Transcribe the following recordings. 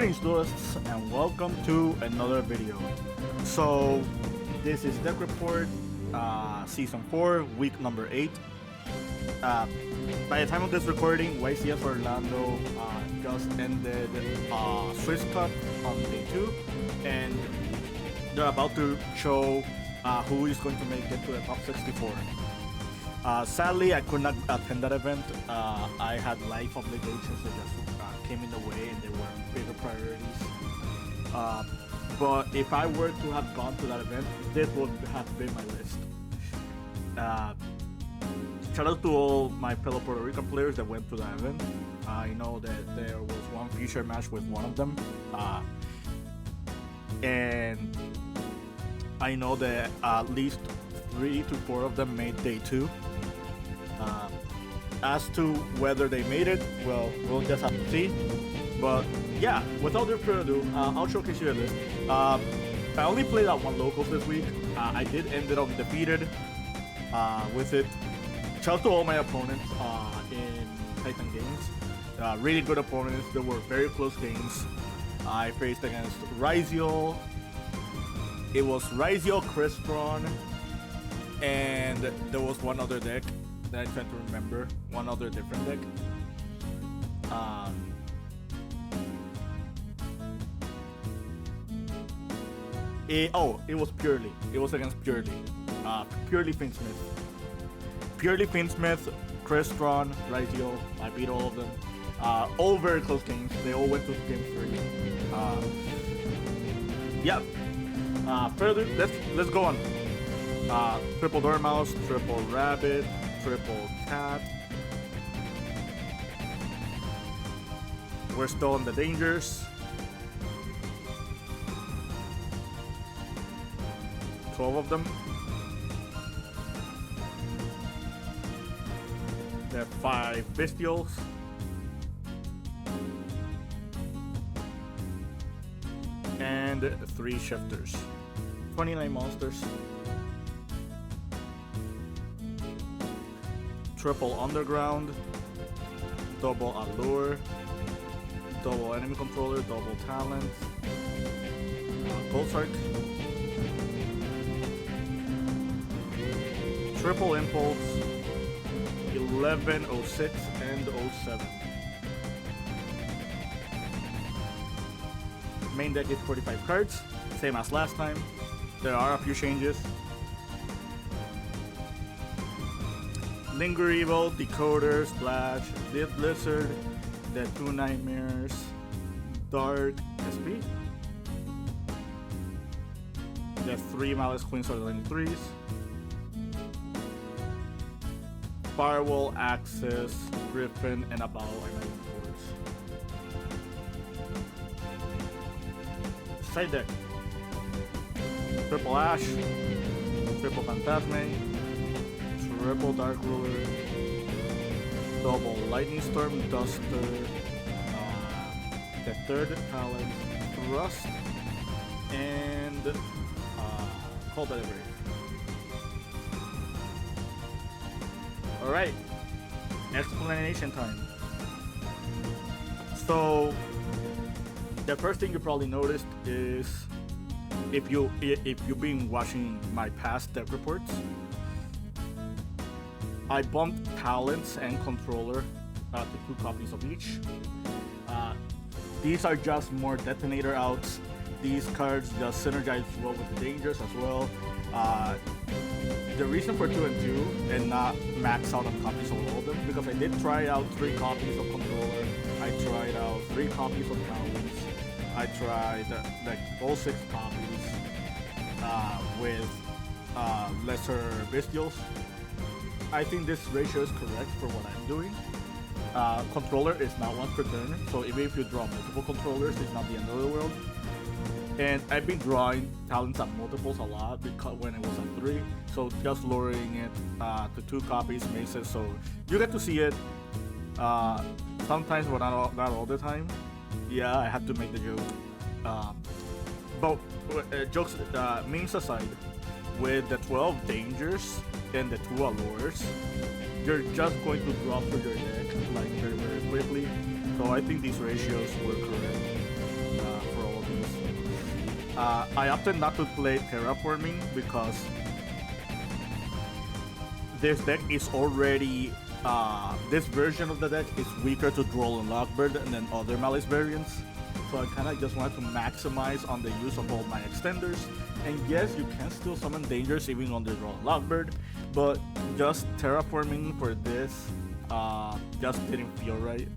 Greetings duelists and welcome to another video. So this is Deck Report Season 4, week number 8. By the time of this recording, YCS Orlando just ended Swiss Cup on day 2, and they're about to show who is going to make it to the top 64. Sadly, I could not attend that event. I had life obligations that just came in the way, and they were bigger priorities. But if I were to have gone to that event, this would have been my list. Shout out to all my fellow Puerto Rican players that went to that event. I know that there was one future match with one of them, and I know that at least 3 to 4 of them made day 2. As to whether they made it, well, we'll just have to see. But yeah, without further ado, I'll showcase you a list. I only played out one locals this week. I did end up defeated with it. Shout out to all my opponents in Titan games. Really good opponents. There were very close games. I faced against Ryziel. It was Ryziel, Crystron, and there was one other deck that I trying to remember. One other different deck. It was Purely. It was against Purely. Purely Finsmith. Purely Finsmith, Crystron, Ryziel. I beat all of them. All very close games. They all went to game 3. Yeah. Further, let's go on. Triple Dormouse, triple Rabbit, triple Cat. We're still in the dangers. 12 of them. There are 5 Bestials. And 3 Shifters. 29 monsters. Triple Underground. Double Allure. Double Enemy Controller. Double Talent. Gold Shark. Triple Impulse. 11, 06, and 07. Main deck is 45 cards, same as last time. There are a few changes. Linger Evil, Decoder, Splash, Deep Blizzard, the 2 Nightmares, Dark SP, the 3 Maliss Queens or the 3s, Firewall, Axis, Griffin, and a Battle Line of Force. Side deck. Triple Ash, Triple Phantasme, Triple Dark Ruler, Double Lightning Storm, Duster, the 3rd Talent, Thrust, and Cold Delivery. Alright, explanation time. So, the first thing you probably noticed is if you've been watching my past deck reports, I bumped Talents and Controller to 2 copies of each. These are just more detonator outs. These cards just synergize well with the dangers as well. The reason for 2 and 2 and not max out on copies of all of them, because I did try out 3 copies of Controller, I tried out 3 copies of Talents, I tried like all 6 copies with lesser Bestials. I think this ratio is correct for what I'm doing. Controller is not once per turn, so even if you draw multiple controllers, it's not the end of the world. And I've been drawing Talents at multiples a lot because when it was at 3, so just lowering it to 2 copies makes it so you get to see it sometimes, but not all the time. Yeah, I had to make the joke. But jokes, memes aside, with the 12 dangers and the 2 allures, you're just going to draw through your deck like very quickly. So I think these ratios were correct. I opted not to play terraforming because this deck is already this version of the deck is weaker to Droll and Lockbird than other Maliss variants. So I kind of just wanted to maximize on the use of all my extenders. And yes, you can still summon dangers even on the Droll and Lockbird, but just terraforming for this just didn't feel right.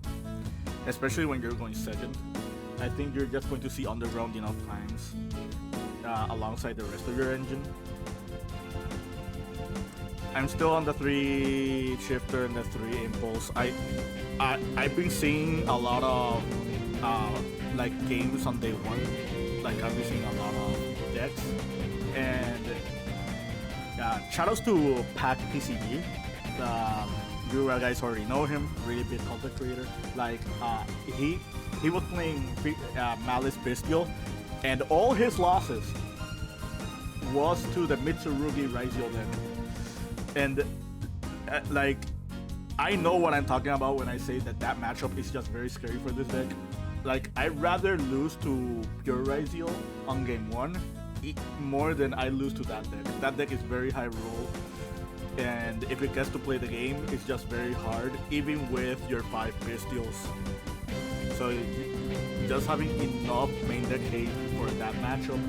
Especially when you're going second. I think you're just going to see underground enough times alongside the rest of your engine. I'm still on the 3 shifter and the 3 impulse. I've been seeing a lot of like games on day 1. Like I've been seeing a lot of decks, and shoutouts to Pack PCB. You guys already know him, really big content creator. Like he was playing Maliss Bestial, and all his losses was to the Mitsurugi Raizio deck. And like, I know what I'm talking about when I say that that matchup is just very scary for this deck. Like, I'd rather lose to Pure Raizio on game 1 more than I lose to that deck. That deck is very high roll, and if it gets to play the game, it's just very hard, even with your 5 Bestials. So just having enough main deck hate for that matchup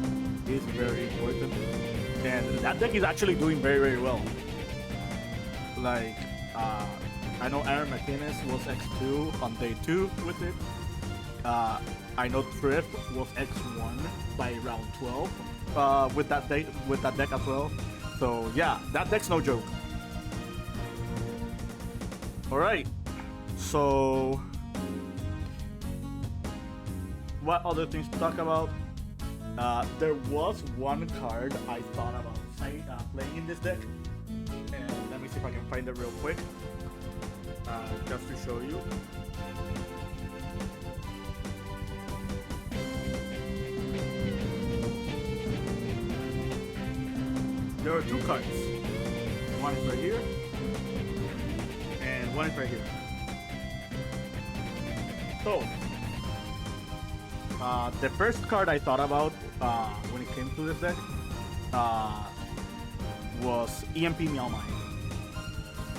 is very important. And that deck is actually doing very, very well. Like, I know Aaron McInnes was X2 on day 2 with it. I know Thrift was X1 by round 12 with that deck as well. So yeah, that deck's no joke. All right, so what other things to talk about? There was one card I thought about playing in this deck, and let me see if I can find it real quick, just to show you. There are 2 cards. One is right here, and one is right here. So, the first card I thought about when it came to this deck was EMP Meowmine.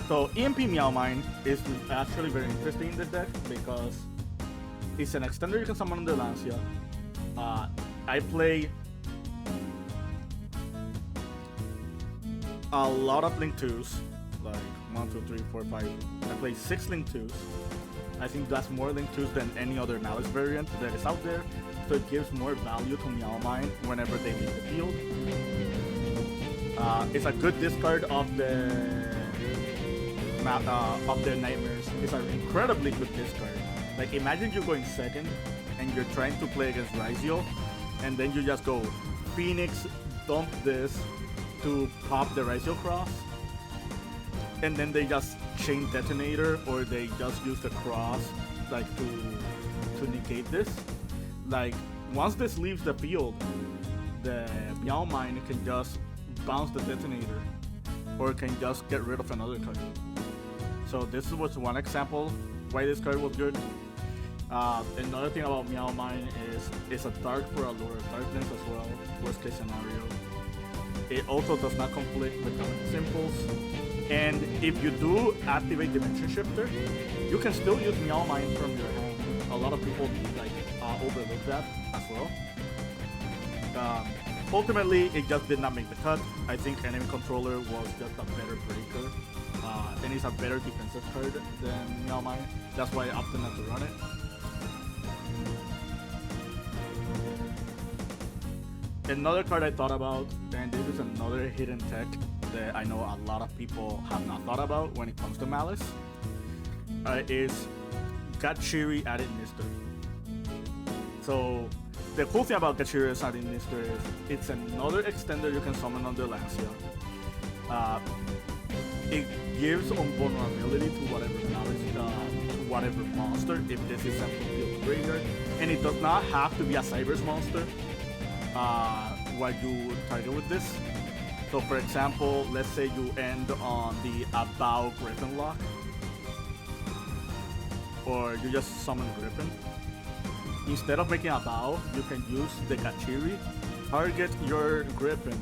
So EMP Meowmine is actually very interesting in this deck because it's an extender you can summon on the Lancia. I play a lot of Link 2s, like 1, 2, 3, 4, 5. I play 6 Link 2s. I think that's more Link 2s than any other Maliss variant that is out there, so it gives more value to Meowmine whenever they leave the field. It's a good discard of the Nightmares. It's an incredibly good discard. Like, imagine you're going second and you're trying to play against Raizio, and then you just go Phoenix, dump this to pop the Raizio Cross, and then they just chain Detonator, or they just use the Cross like to negate this. Like, once this leaves the field, the Meowmine can just bounce the Detonator, or can just get rid of another card. So this was one example why this card was good. Another thing about Meowmine is it's a dark for a Lure of Darkness as well, worst case scenario. It also does not conflict with Dominance Impulse. And if you do activate Dimension Shifter, you can still use Meowmine from your hand. A lot of people like overlook that as well. Ultimately, it just did not make the cut. I think Enemy Controller was just a better breaker, and it's a better defensive card than Meowmine. That's why I opted not to run it. Another card I thought about, and this is another hidden tech that I know a lot of people have not thought about when it comes to Maliss, is Gachiri added Mystery. So the cool thing about Gachiri's added Mystery is it's another extender you can summon on the Lancia. It gives vulnerability to whatever Maliss, to whatever monster if this is a field graveyard, and it does not have to be a Cyber's monster. What you target with this. So for example, let's say you end on the Abao Griffin lock, or you just summon Griffin. Instead of making Abao, you can use the Gachiri target your Griffin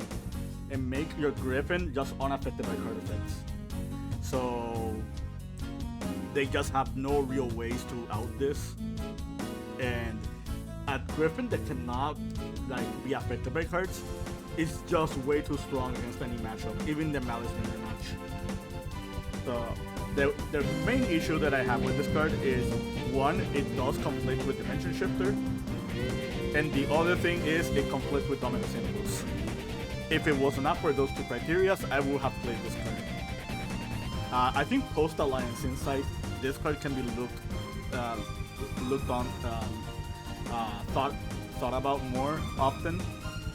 and make your Griffin just unaffected by card effects. So they just have no real ways to out this. And a Griffin that cannot like be affected by cards is just way too strong against any matchup, even the Maliss mirror match. So the main issue that I have with this card is, one, it does conflict with Dimension Shifter, and the other thing is it conflicts with Dominant Symbols. If it was not for those two criteria, I would have played this card. I think post Alliance Insight, this card can be looked on, thought about more often,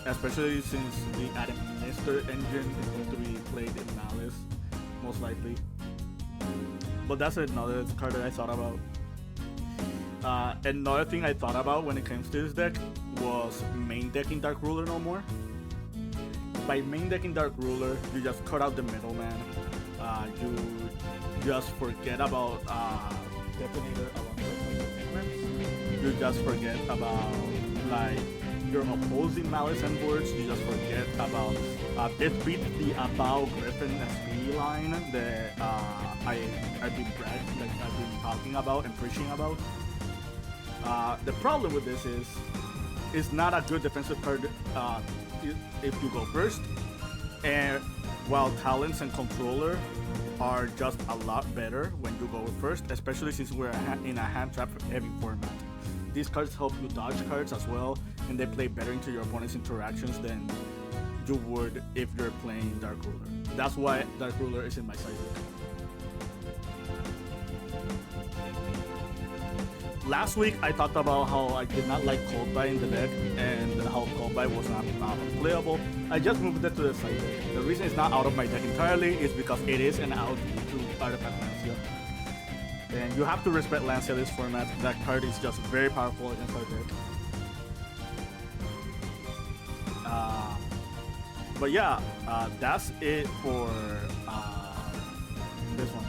especially since the Administer engine is going to be played in Maliss, most likely. But that's another card that I thought about. Another thing I thought about when it comes to this deck was main decking Dark Ruler no more. By main decking Dark Ruler, you just cut out the middleman. You just forget about Detonator alongside segments. You just forget about like your opposing Maliss and boards. You just forget about this beats the About Griffin SP line that I've been talking about and preaching about. The problem with this is it's not a good defensive card if you go first, and while Talents and Controller are just a lot better when you go first, especially since we're in a hand trap heavy format. These cards help you dodge cards as well, and they play better into your opponent's interactions than you would if you're playing Dark Ruler. That's why Dark Ruler is in my side deck. Last week I talked about how I did not like Coldbite in the deck and how Coldbite was not playable. I just moved it to the side deck. The reason it's not out of my deck entirely is because it is an out to Artifact Lancia. And you have to respect Lancia this format. That card is just very powerful against our deck. But yeah, that's it for this one.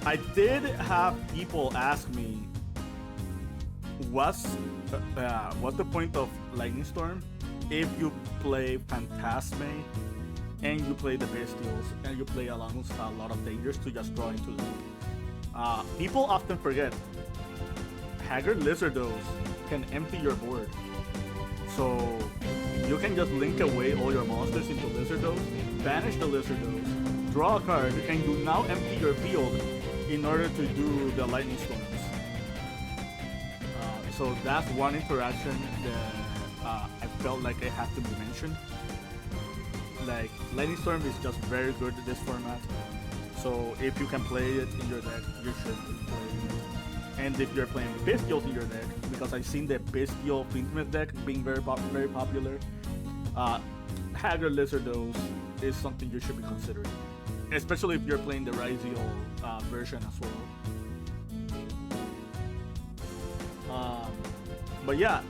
I did have people ask me, what's the point of Lightning Storm if you play Phantasme and you play the Bestials and you play along a lot of dangers to just draw into the loop? People often forget Haggard Lizardos can empty your board, so you can just link away all your monsters into Lizardos, banish the Lizardos, draw a card, and you now empty your field in order to do the Lightning Storms. So that's one interaction that I felt like it had to be mentioned. Like, Lightning Storm is just very good in this format. So if you can play it in your deck, you should be playing it. And if you're playing Bestials in your deck, because I've seen the Bestial Fiendsmith deck being very popular, Haggard Lizardos is something you should be considering. Especially if you're playing the Ryziel version as well. But yeah,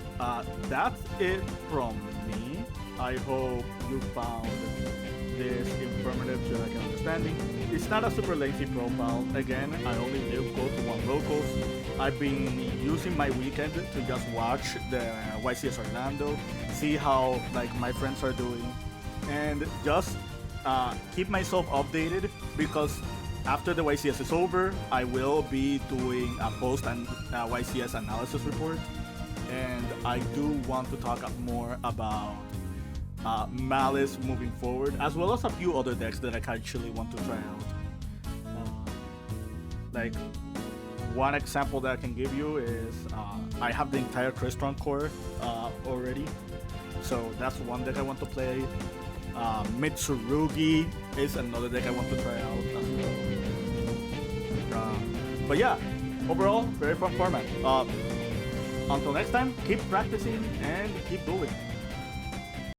that's it from me. I hope you found this informative to like understanding. It's not a super lengthy profile. Again, I only live close to one locals. I've been using my weekend to just watch the YCS Orlando, see how like my friends are doing, and just keep myself updated, because after the YCS is over, I will be doing a post and YCS analysis report, and I do want to talk more about Maliss moving forward, as well as a few other decks that I actually want to try out. Like, one example that I can give you is I have the entire Crystron core already, so that's one deck I want to play. Mitsurugi is another deck I want to try out as well. But yeah, overall, very fun format. Until next time, keep practicing and keep dueling.